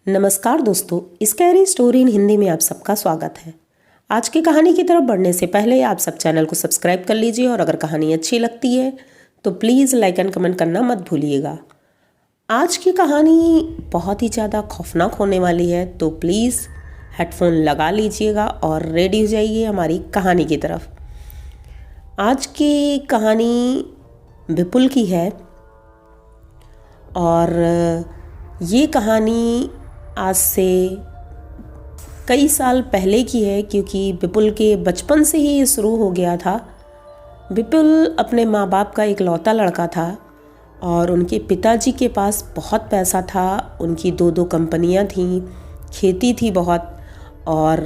नमस्कार दोस्तों, scary story in Hindi में आप सबका स्वागत है। आज की कहानी की तरफ बढ़ने से पहले आप सब चैनल को सब्सक्राइब कर लीजिए और अगर कहानी अच्छी लगती है तो प्लीज़ लाइक एंड कमेंट करना मत भूलिएगा। आज की कहानी बहुत ही ज़्यादा खौफनाक होने वाली है, तो प्लीज़ हेडफोन लगा लीजिएगा और रेडी हो जाइए हमारी कहानी की तरफ। आज की कहानी विपुल की है और ये कहानी आज से कई साल पहले की है, क्योंकि विपुल के बचपन से ही ये शुरू हो गया था। विपुल अपने माँ बाप का इकलौता लड़का था और उनके पिताजी के पास बहुत पैसा था। उनकी दो कंपनियाँ थीं, खेती थी बहुत और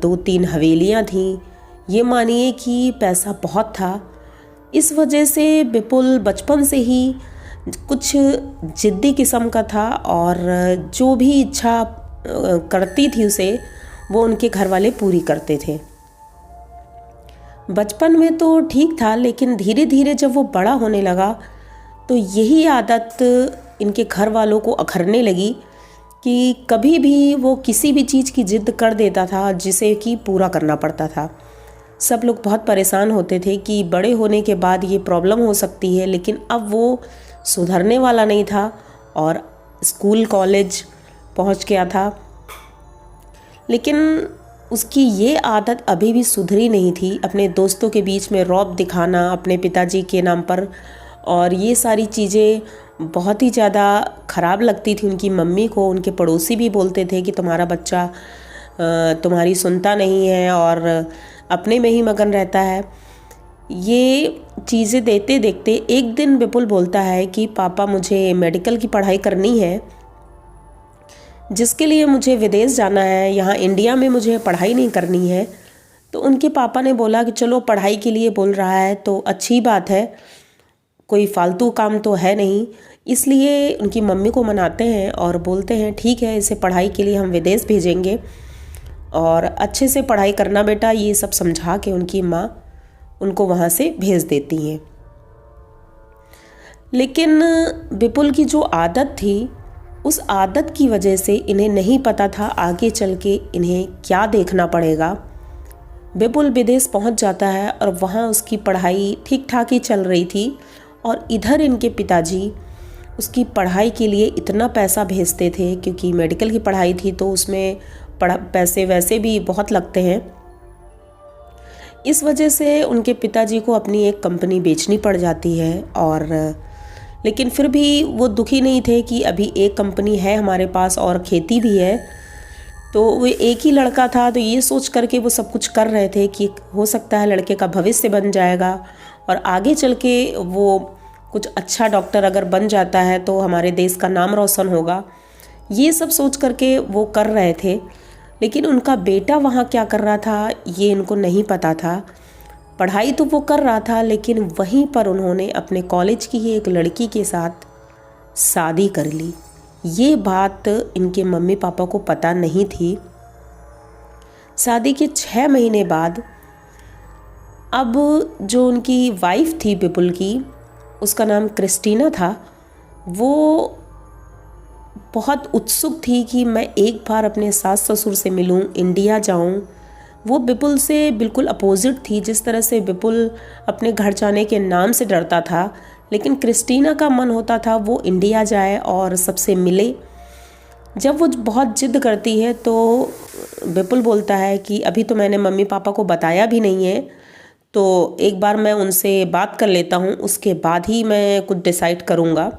2-3 हवेलियाँ थीं। ये मानिए कि पैसा बहुत था। इस वजह से विपुल बचपन से ही कुछ जिद्दी किस्म का था और जो भी इच्छा करती थी उसे वो उनके घर वाले पूरी करते थे। बचपन में तो ठीक था, लेकिन धीरे धीरे जब वो बड़ा होने लगा तो यही आदत इनके घर वालों को अखरने लगी कि कभी भी वो किसी भी चीज़ की जिद कर देता था जिसे कि पूरा करना पड़ता था। सब लोग बहुत परेशान होते थे कि बड़े होने के बाद ये प्रॉब्लम हो सकती है, लेकिन अब वो सुधरने वाला नहीं था और स्कूल कॉलेज पहुंच गया था। लेकिन उसकी ये आदत अभी भी सुधरी नहीं थी, अपने दोस्तों के बीच में रौब दिखाना अपने पिताजी के नाम पर, और ये सारी चीज़ें बहुत ही ज़्यादा ख़राब लगती थी उनकी मम्मी को। उनके पड़ोसी भी बोलते थे कि तुम्हारा बच्चा तुम्हारी सुनता नहीं है और अपने में ही मगन रहता है। ये चीज़ें देखते देखते एक दिन विपुल बोलता है कि पापा, मुझे मेडिकल की पढ़ाई करनी है, जिसके लिए मुझे विदेश जाना है। यहाँ इंडिया में मुझे पढ़ाई नहीं करनी है। तो उनके पापा ने बोला कि चलो, पढ़ाई के लिए बोल रहा है तो अच्छी बात है, कोई फालतू काम तो है नहीं। इसलिए उनकी मम्मी को मनाते हैं और बोलते हैं ठीक है, इसे पढ़ाई के लिए हम विदेश भेजेंगे और अच्छे से पढ़ाई करना बेटा, ये सब समझा के उनकी माँ उनको वहाँ से भेज देती हैं। लेकिन विपुल की जो आदत थी, उस आदत की वजह से इन्हें नहीं पता था आगे चल के इन्हें क्या देखना पड़ेगा। विपुल विदेश पहुँच जाता है और वहाँ उसकी पढ़ाई ठीक ठाक ही चल रही थी और इधर इनके पिताजी उसकी पढ़ाई के लिए इतना पैसा भेजते थे, क्योंकि मेडिकल की पढ़ाई थी तो उसमें पैसे वैसे भी बहुत लगते हैं। इस वजह से उनके पिताजी को अपनी एक कंपनी बेचनी पड़ जाती है और लेकिन फिर भी वो दुखी नहीं थे कि अभी एक कंपनी है हमारे पास और खेती भी है। तो वो एक ही लड़का था, तो ये सोच करके वो सब कुछ कर रहे थे कि हो सकता है लड़के का भविष्य बन जाएगा और आगे चल के वो कुछ अच्छा डॉक्टर अगर बन जाता है तो हमारे देश का नाम रोशन होगा। ये सब सोच करके वो कर रहे थे। लेकिन उनका बेटा वहाँ क्या कर रहा था ये इनको नहीं पता था। पढ़ाई तो वो कर रहा था, लेकिन वहीं पर उन्होंने अपने कॉलेज की ही एक लड़की के साथ शादी कर ली। ये बात इनके मम्मी पापा को पता नहीं थी। शादी के 6 महीने बाद अब जो उनकी वाइफ थी विपुल की, उसका नाम क्रिस्टीना था, वो बहुत उत्सुक थी कि मैं एक बार अपने सास ससुर से मिलूं, इंडिया जाऊं। वो विपुल से बिल्कुल अपोजिट थी। जिस तरह से विपुल अपने घर जाने के नाम से डरता था, लेकिन क्रिस्टीना का मन होता था वो इंडिया जाए और सबसे मिले। जब वो बहुत जिद करती है तो विपुल बोलता है कि अभी तो मैंने मम्मी पापा को बताया भी नहीं है, तो एक बार मैं उनसे बात कर लेता हूँ, उसके बाद ही मैं कुछ डिसाइड करूँगा।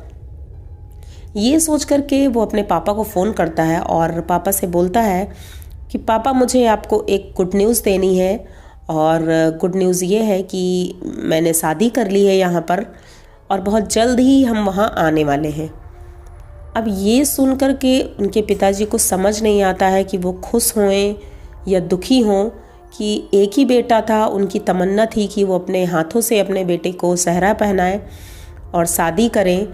ये सोच करके वो अपने पापा को फ़ोन करता है और पापा से बोलता है कि पापा, मुझे आपको एक गुड न्यूज़ देनी है और गुड न्यूज़ ये है कि मैंने शादी कर ली है यहाँ पर और बहुत जल्द ही हम वहाँ आने वाले हैं। अब ये सुन कर के उनके पिताजी को समझ नहीं आता है कि वो खुश हों या दुखी हों, कि एक ही बेटा था। उनकी तमन्ना थी कि वो अपने हाथों से अपने बेटे को सेहरा पहनाएं और शादी करें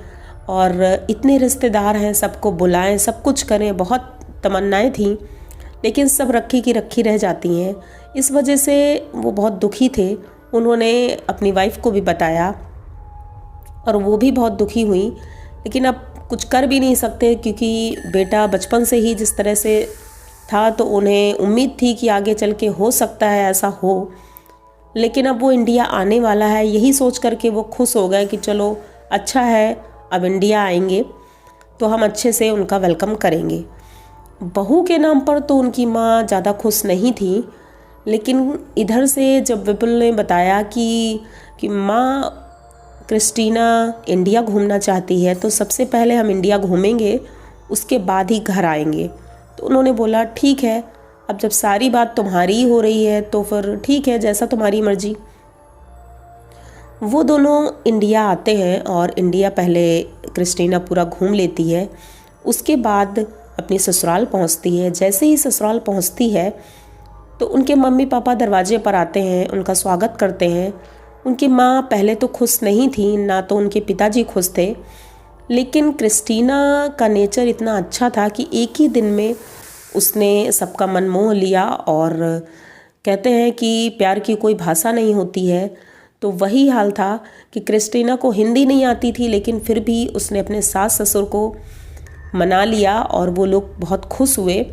और इतने रिश्तेदार हैं, सबको बुलाएं, सब कुछ करें। बहुत तमन्नाएं थीं, लेकिन सब रखी की रखी रह जाती हैं। इस वजह से वो बहुत दुखी थे। उन्होंने अपनी वाइफ को भी बताया और वो भी बहुत दुखी हुई। लेकिन अब कुछ कर भी नहीं सकते, क्योंकि बेटा बचपन से ही जिस तरह से था तो उन्हें उम्मीद थी कि आगे चल के हो सकता है ऐसा हो। लेकिन अब वो इंडिया आने वाला है, यही सोच करके वो खुश हो गए कि चलो अच्छा है, अब इंडिया आएंगे तो हम अच्छे से उनका वेलकम करेंगे। बहू के नाम पर तो उनकी माँ ज़्यादा खुश नहीं थी, लेकिन इधर से जब विपुल ने बताया कि माँ क्रिस्टीना इंडिया घूमना चाहती है तो सबसे पहले हम इंडिया घूमेंगे, उसके बाद ही घर आएंगे, तो उन्होंने बोला ठीक है, अब जब सारी बात तुम्हारी ही हो रही है तो फिर ठीक है, जैसा तुम्हारी मर्जी। वो दोनों इंडिया आते हैं और इंडिया पहले क्रिस्टीना पूरा घूम लेती है, उसके बाद अपनी ससुराल पहुंचती है। जैसे ही ससुराल पहुंचती है तो उनके मम्मी पापा दरवाजे पर आते हैं, उनका स्वागत करते हैं। उनकी माँ पहले तो खुश नहीं थी, ना तो उनके पिताजी खुश थे, लेकिन क्रिस्टीना का नेचर इतना अच्छा था कि एक ही दिन में उसने सबका मन मोह लिया। और कहते हैं कि प्यार की कोई भाषा नहीं होती है, तो वही हाल था कि क्रिस्टीना को हिंदी नहीं आती थी, लेकिन फिर भी उसने अपने सास ससुर को मना लिया और वो लोग बहुत खुश हुए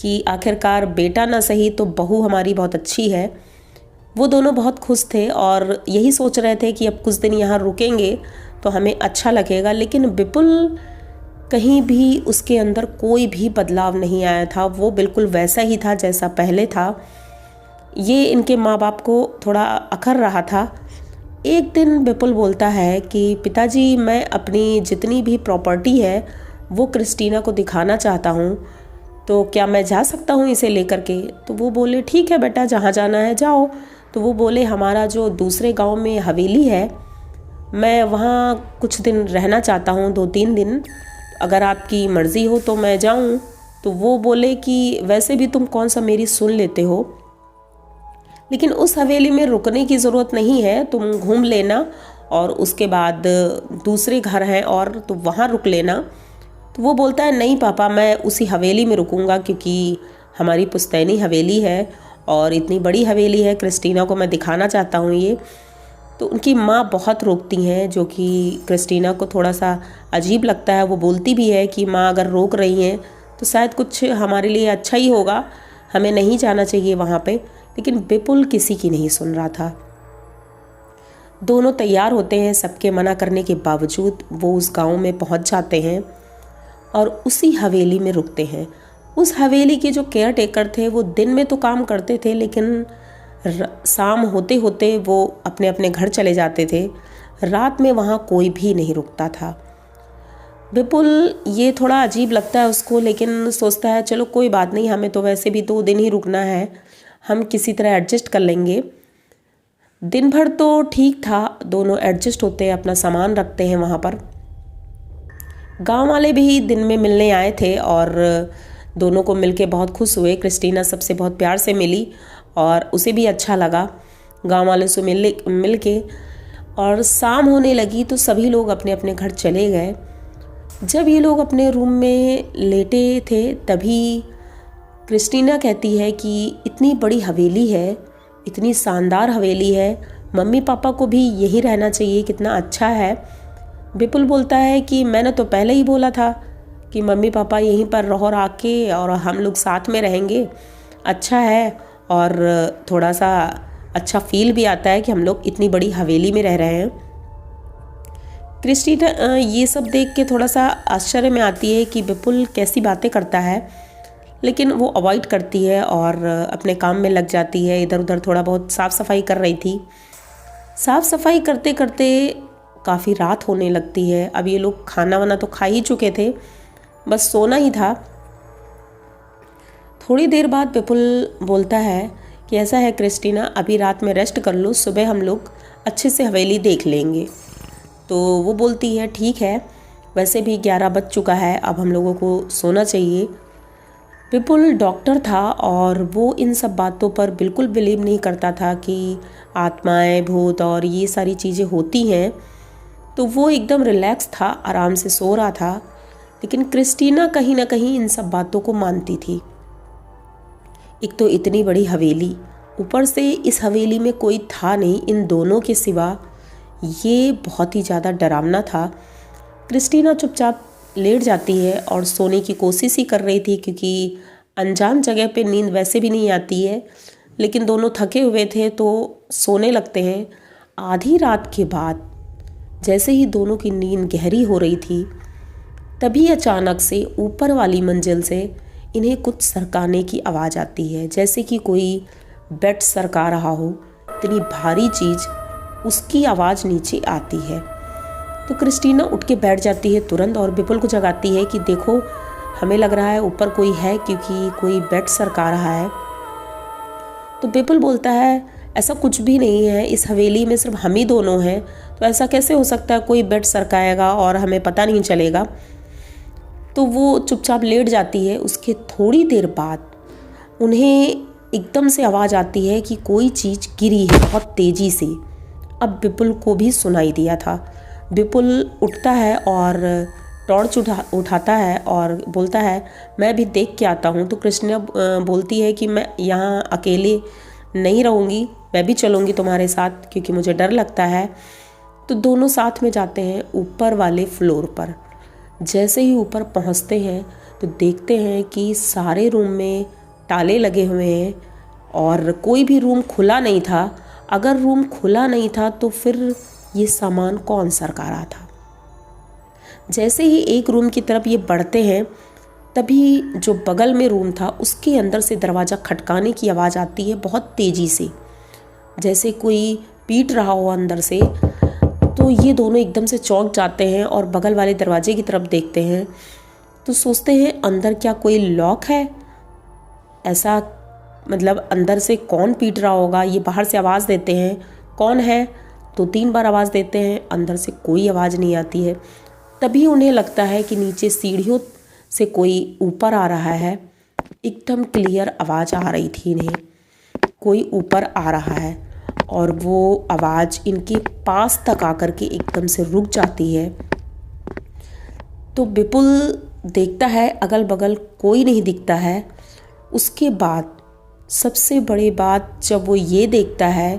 कि आखिरकार बेटा ना सही तो बहू हमारी बहुत अच्छी है। वो दोनों बहुत खुश थे और यही सोच रहे थे कि अब कुछ दिन यहाँ रुकेंगे तो हमें अच्छा लगेगा। लेकिन विपुल कहीं भी उसके अंदर कोई भी बदलाव नहीं आया था, वो बिल्कुल वैसा ही था जैसा पहले था। ये इनके माँ बाप को थोड़ा अखर रहा था। एक दिन विपुल बोलता है कि पिताजी, मैं अपनी जितनी भी प्रॉपर्टी है वो क्रिस्टीना को दिखाना चाहता हूँ, तो क्या मैं जा सकता हूँ इसे लेकर के? तो वो बोले ठीक है बेटा, जहाँ जाना है जाओ। तो वो बोले हमारा जो दूसरे गांव में हवेली है, मैं वहाँ कुछ दिन रहना चाहता हूँ, 2-3 दिन, अगर आपकी मर्ज़ी हो तो मैं जाऊँ। तो वो बोले कि वैसे भी तुम कौन सा मेरी सुन लेते हो, लेकिन उस हवेली में रुकने की ज़रूरत नहीं है, तुम घूम लेना और उसके बाद दूसरे घर हैं और तो वहाँ रुक लेना। तो वो बोलता है नहीं पापा, मैं उसी हवेली में रुकूंगा, क्योंकि हमारी पुश्तैनी हवेली है और इतनी बड़ी हवेली है, क्रिस्टीना को मैं दिखाना चाहता हूँ ये। तो उनकी माँ बहुत रोकती हैं, जो कि क्रिस्टीना को थोड़ा सा अजीब लगता है। वो बोलती भी है कि माँ अगर रोक रही हैं तो शायद कुछ हमारे लिए अच्छा ही होगा, हमें नहीं जाना चाहिए वहाँ पे। लेकिन विपुल किसी की नहीं सुन रहा था। दोनों तैयार होते हैं, सबके मना करने के बावजूद वो उस गांव में पहुँच जाते हैं और उसी हवेली में रुकते हैं। उस हवेली के जो केयर टेकर थे वो दिन में तो काम करते थे, लेकिन शाम होते होते वो अपने अपने घर चले जाते थे। रात में वहाँ कोई भी नहीं रुकता था। विपुल ये थोड़ा अजीब लगता है उसको, लेकिन सोचता है चलो कोई बात नहीं, हमें तो वैसे भी 2 दिन ही रुकना है, हम किसी तरह एडजस्ट कर लेंगे। दिन भर तो ठीक था, दोनों एडजस्ट होते हैं, अपना सामान रखते हैं वहाँ पर। गांव वाले भी दिन में मिलने आए थे और दोनों को मिलके बहुत खुश हुए। क्रिस्टीना सबसे बहुत प्यार से मिली और उसे भी अच्छा लगा गांव वालों से मिल के। और शाम होने लगी तो सभी लोग अपने अपने घर चले गए। जब ये लोग अपने रूम में लेटे थे तभी क्रिस्टीना कहती है कि इतनी बड़ी हवेली है, इतनी शानदार हवेली है, मम्मी पापा को भी यहीं रहना चाहिए, कितना अच्छा है। विपुल बोलता है कि मैंने तो पहले ही बोला था कि मम्मी पापा यहीं पर रहो आके और हम लोग साथ में रहेंगे, अच्छा है और थोड़ा सा अच्छा फील भी आता है कि हम लोग इतनी बड़ी हवेली में रह रहे हैं। क्रिस्टीना ये सब देख के थोड़ा सा आश्चर्य में आती है कि विपुल कैसी बातें करता है, लेकिन वो अवॉइड करती है और अपने काम में लग जाती है। इधर उधर थोड़ा बहुत साफ़ सफाई कर रही थी। साफ़ सफाई करते करते काफ़ी रात होने लगती है। अब ये लोग खाना वाना तो खा ही चुके थे, बस सोना ही था। थोड़ी देर बाद विपुल बोलता है कि ऐसा है क्रिस्टीना, अभी रात में रेस्ट कर लो, सुबह हम लोग अच्छे से हवेली देख लेंगे। तो वो बोलती है ठीक है, वैसे भी 11 बज चुका है, अब हम लोगों को सोना चाहिए। विपुल डॉक्टर था और वो इन सब बातों पर बिल्कुल बिलीव नहीं करता था कि आत्माएं, भूत और ये सारी चीज़ें होती हैं। तो वो एकदम रिलैक्स था, आराम से सो रहा था। लेकिन क्रिस्टीना कहीं ना कहीं इन सब बातों को मानती थी। एक तो इतनी बड़ी हवेली, ऊपर से इस हवेली में कोई था नहीं इन दोनों के सिवा। ये बहुत ही ज़्यादा डरावना था। क्रिस्टीना चुपचाप लेट जाती है और सोने की कोशिश ही कर रही थी, क्योंकि अनजान जगह पे नींद वैसे भी नहीं आती है, लेकिन दोनों थके हुए थे तो सोने लगते हैं। आधी रात के बाद जैसे ही दोनों की नींद गहरी हो रही थी, तभी अचानक से ऊपर वाली मंजिल से इन्हें कुछ सरकाने की आवाज़ आती है, जैसे कि कोई बेड सरका रहा हो। इतनी भारी चीज़, उसकी आवाज़ नीचे आती है। तो क्रिस्टीना उठ के बैठ जाती है तुरंत और विपुल को जगाती है कि देखो, हमें लग रहा है ऊपर कोई है, क्योंकि कोई बेड सरका रहा है। तो विपुल बोलता है ऐसा कुछ भी नहीं है, इस हवेली में सिर्फ हम ही दोनों हैं, तो ऐसा कैसे हो सकता है कोई बेड सरकाएगा और हमें पता नहीं चलेगा। तो वो चुपचाप लेट जाती है। उसके थोड़ी देर बाद उन्हें एकदम से आवाज़ आती है कि कोई चीज़ गिरी है बहुत तेज़ी से। अब विपुल को भी सुनाई दिया था। विपुल उठता है और टॉर्च उठाता है और बोलता है मैं भी देख के आता हूँ। तो क्रिस्टीना बोलती है कि मैं यहाँ अकेले नहीं रहूँगी, मैं भी चलूँगी तुम्हारे साथ, क्योंकि मुझे डर लगता है। तो दोनों साथ में जाते हैं ऊपर वाले फ्लोर पर। जैसे ही ऊपर पहुँचते हैं तो देखते हैं कि सारे रूम में ताले लगे हुए हैं और कोई भी रूम खुला नहीं था। अगर रूम खुला नहीं था तो फिर ये सामान कौन सरका रहा था। जैसे ही एक रूम की तरफ ये बढ़ते हैं, तभी जो बगल में रूम था उसके अंदर से दरवाज़ा खटकाने की आवाज़ आती है बहुत तेज़ी से, जैसे कोई पीट रहा हो अंदर से। तो ये दोनों एकदम से चौंक जाते हैं और बगल वाले दरवाजे की तरफ देखते हैं। तो सोचते हैं अंदर क्या कोई लॉक है, ऐसा मतलब अंदर से कौन पीट रहा होगा। ये बाहर से आवाज़ देते हैं कौन है, 2-3 बार आवाज़ देते हैं, अंदर से कोई आवाज़ नहीं आती है। तभी उन्हें लगता है कि नीचे सीढ़ियों से कोई ऊपर आ रहा है। एकदम क्लियर आवाज़ आ रही थी इन्हें, कोई ऊपर आ रहा है और वो आवाज़ इनके पास तक आकर के एकदम से रुक जाती है। तो विपुल देखता है अगल बगल कोई नहीं दिखता है। उसके बाद सबसे बड़ी बात जब वो ये देखता है,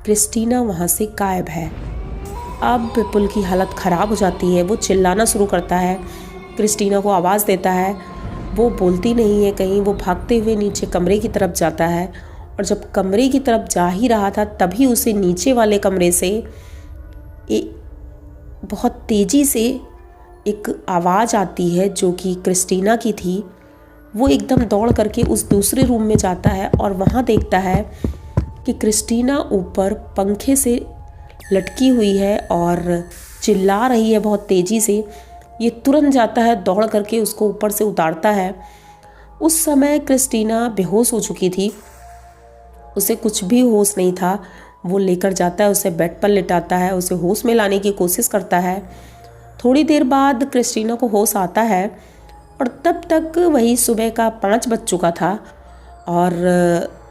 क्रिस्टीना वहाँ से गायब है। अब विपुल की हालत ख़राब हो जाती है। वो चिल्लाना शुरू करता है, क्रिस्टीना को आवाज़ देता है, वो बोलती नहीं है कहीं। वो भागते हुए नीचे कमरे की तरफ जाता है और जब कमरे की तरफ जा ही रहा था तभी उसे नीचे वाले कमरे से बहुत तेज़ी से एक आवाज़ आती है जो कि क्रिस्टीना की थी। वो एकदम दौड़ करके उस दूसरे रूम में जाता है और वहाँ देखता है कि क्रिस्टीना ऊपर पंखे से लटकी हुई है और चिल्ला रही है बहुत तेज़ी से। ये तुरंत जाता है, दौड़ करके उसको ऊपर से उतारता है। उस समय क्रिस्टीना बेहोश हो चुकी थी, उसे कुछ भी होश नहीं था। वो लेकर जाता है, उसे बेड पर लिटाता है, उसे होश में लाने की कोशिश करता है। थोड़ी देर बाद क्रिस्टीना को होश आता है और तब तक वही सुबह का 5 बज चुका था और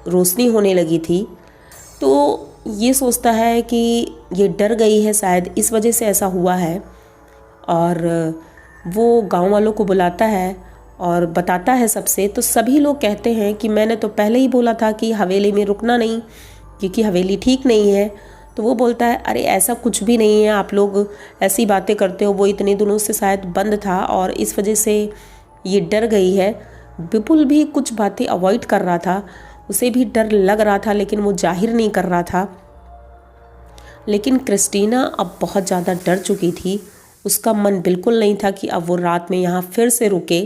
रोशनी होने लगी थी। तो ये सोचता है कि ये डर गई है, शायद इस वजह से ऐसा हुआ है। और वो गांव वालों को बुलाता है और बताता है सबसे। तो सभी लोग कहते हैं कि मैंने तो पहले ही बोला था कि हवेली में रुकना नहीं, क्योंकि हवेली ठीक नहीं है। तो वो बोलता है अरे ऐसा कुछ भी नहीं है, आप लोग ऐसी बातें करते हो, वो इतने दिनों से शायद बंद था और इस वजह से ये डर गई है। विपुल भी कुछ बातें अवॉइड कर रहा था, उसे भी डर लग रहा था लेकिन वो जाहिर नहीं कर रहा था। लेकिन क्रिस्टीना अब बहुत ज़्यादा डर चुकी थी, उसका मन बिल्कुल नहीं था कि अब वो रात में यहाँ फिर से रुके।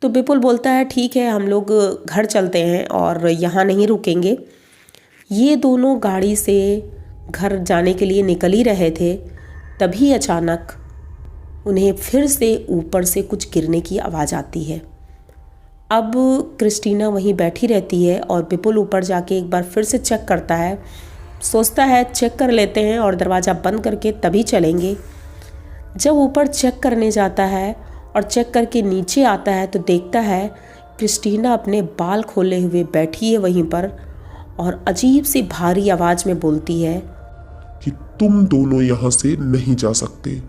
तो विपुल बोलता है ठीक है, हम लोग घर चलते हैं और यहाँ नहीं रुकेंगे। ये दोनों गाड़ी से घर जाने के लिए निकल ही रहे थे, तभी अचानक उन्हें फिर से ऊपर से कुछ गिरने की आवाज़ आती है। अब क्रिस्टीना वहीं बैठी रहती है और विपुल ऊपर जाके एक बार फिर से चेक करता है, सोचता है चेक कर लेते हैं और दरवाज़ा बंद करके तभी चलेंगे। जब ऊपर चेक करने जाता है और चेक करके नीचे आता है तो देखता है क्रिस्टीना अपने बाल खोले हुए बैठी है वहीं पर और अजीब सी भारी आवाज़ में बोलती है कि तुम दोनों यहाँ से नहीं जा सकते।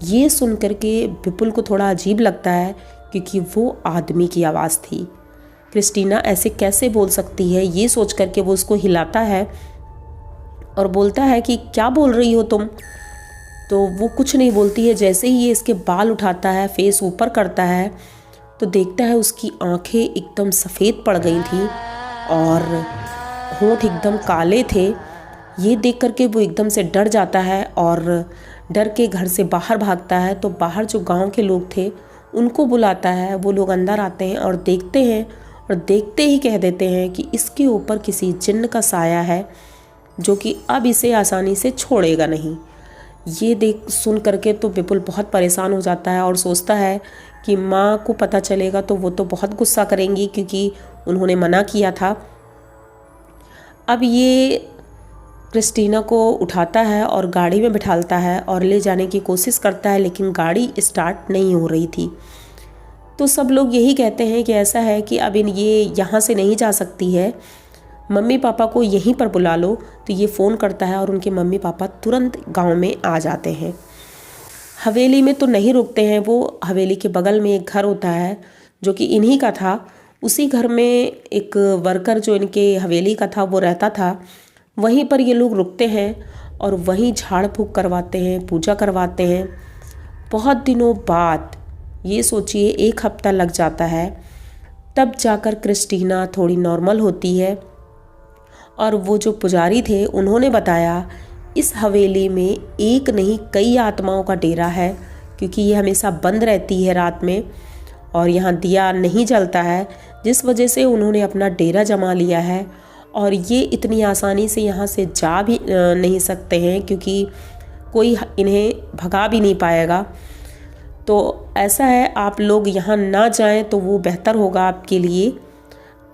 ये सुन करके विपुल को थोड़ा अजीब लगता है, क्योंकि वो आदमी की आवाज़ थी। क्रिस्टीना ऐसे कैसे बोल सकती है, ये सोच करके वो उसको हिलाता है और बोलता है कि क्या बोल रही हो तुम। तो वो कुछ नहीं बोलती है। जैसे ही ये इसके बाल उठाता है, फेस ऊपर करता है, तो देखता है उसकी आंखें एकदम सफ़ेद पड़ गई थी और होंठ एकदम काले थे। ये देख करके वो एकदम से डर जाता है और डर के घर से बाहर भागता है। तो बाहर जो गांव के लोग थे उनको बुलाता है। वो लोग अंदर आते हैं और देखते हैं और देखते ही कह देते हैं कि इसके ऊपर किसी जिन्न का साया है जो कि अब इसे आसानी से छोड़ेगा नहीं। ये देख सुन करके तो विपुल बहुत परेशान हो जाता है और सोचता है कि माँ को पता चलेगा तो वो तो बहुत गुस्सा करेंगी क्योंकि उन्होंने मना किया था। अब ये क्रिस्टीना को उठाता है और गाड़ी में बिठालता है और ले जाने की कोशिश करता है, लेकिन गाड़ी स्टार्ट नहीं हो रही थी। तो सब लोग यही कहते हैं कि ऐसा है कि अब ये यहाँ से नहीं जा सकती है, मम्मी पापा को यहीं पर बुला लो। तो ये फ़ोन करता है और उनके मम्मी पापा तुरंत गांव में आ जाते हैं। हवेली में तो नहीं रुकते हैं, वो हवेली के बगल में एक घर होता है जो कि इन्हीं का था। उसी घर में एक वर्कर जो इनके हवेली का था वो रहता था। वहीं पर ये लोग रुकते हैं और वहीं झाड़ फूँक करवाते हैं, पूजा करवाते हैं। बहुत दिनों बाद, ये सोचिए 1 हफ्ता लग जाता है, तब जाकर क्रिस्टीना थोड़ी नॉर्मल होती है। और वो जो पुजारी थे उन्होंने बताया इस हवेली में एक नहीं कई आत्माओं का डेरा है, क्योंकि ये हमेशा बंद रहती है रात में और यहाँ दिया नहीं जलता है, जिस वजह से उन्होंने अपना डेरा जमा लिया है। और ये इतनी आसानी से यहाँ से जा भी नहीं सकते हैं क्योंकि कोई इन्हें भगा भी नहीं पाएगा। तो ऐसा है, आप लोग यहाँ ना जाएं तो वो बेहतर होगा आपके लिए।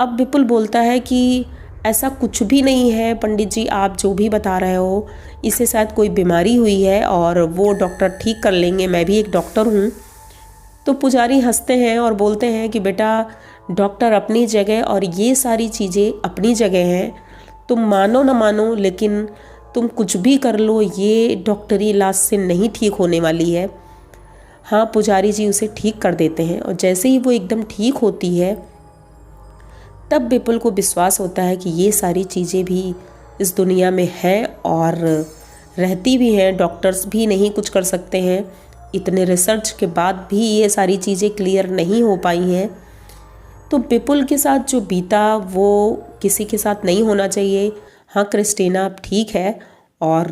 अब विपुल बोलता है कि ऐसा कुछ भी नहीं है पंडित जी, आप जो भी बता रहे हो, इसे शायद कोई बीमारी हुई है और वो डॉक्टर ठीक कर लेंगे, मैं भी एक डॉक्टर हूँ। तो पुजारी हंसते हैं और बोलते हैं कि बेटा, डॉक्टर अपनी जगह और ये सारी चीज़ें अपनी जगह हैं, तुम मानो ना मानो, लेकिन तुम कुछ भी कर लो, ये डॉक्टरी इलाज से नहीं ठीक होने वाली है। हाँ, पुजारी जी उसे ठीक कर देते हैं और जैसे ही वो एकदम ठीक होती है तब विपुल को विश्वास होता है कि ये सारी चीज़ें भी इस दुनिया में हैं और रहती भी हैं। डॉक्टर्स भी नहीं कुछ कर सकते हैं, इतने रिसर्च के बाद भी ये सारी चीज़ें क्लियर नहीं हो पाई हैं। तो विपुल के साथ जो बीता वो किसी के साथ नहीं होना चाहिए। हाँ, क्रिस्टीना अब ठीक है और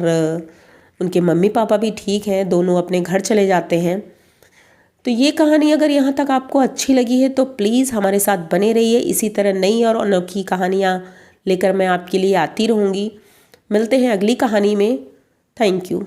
उनके मम्मी पापा भी ठीक हैं, दोनों अपने घर चले जाते हैं। तो ये कहानी अगर यहाँ तक आपको अच्छी लगी है तो प्लीज़ हमारे साथ बने रहिए। इसी तरह नई और अनोखी कहानियाँ लेकर मैं आपके लिए आती रहूँगी। मिलते हैं अगली कहानी में। Thank you.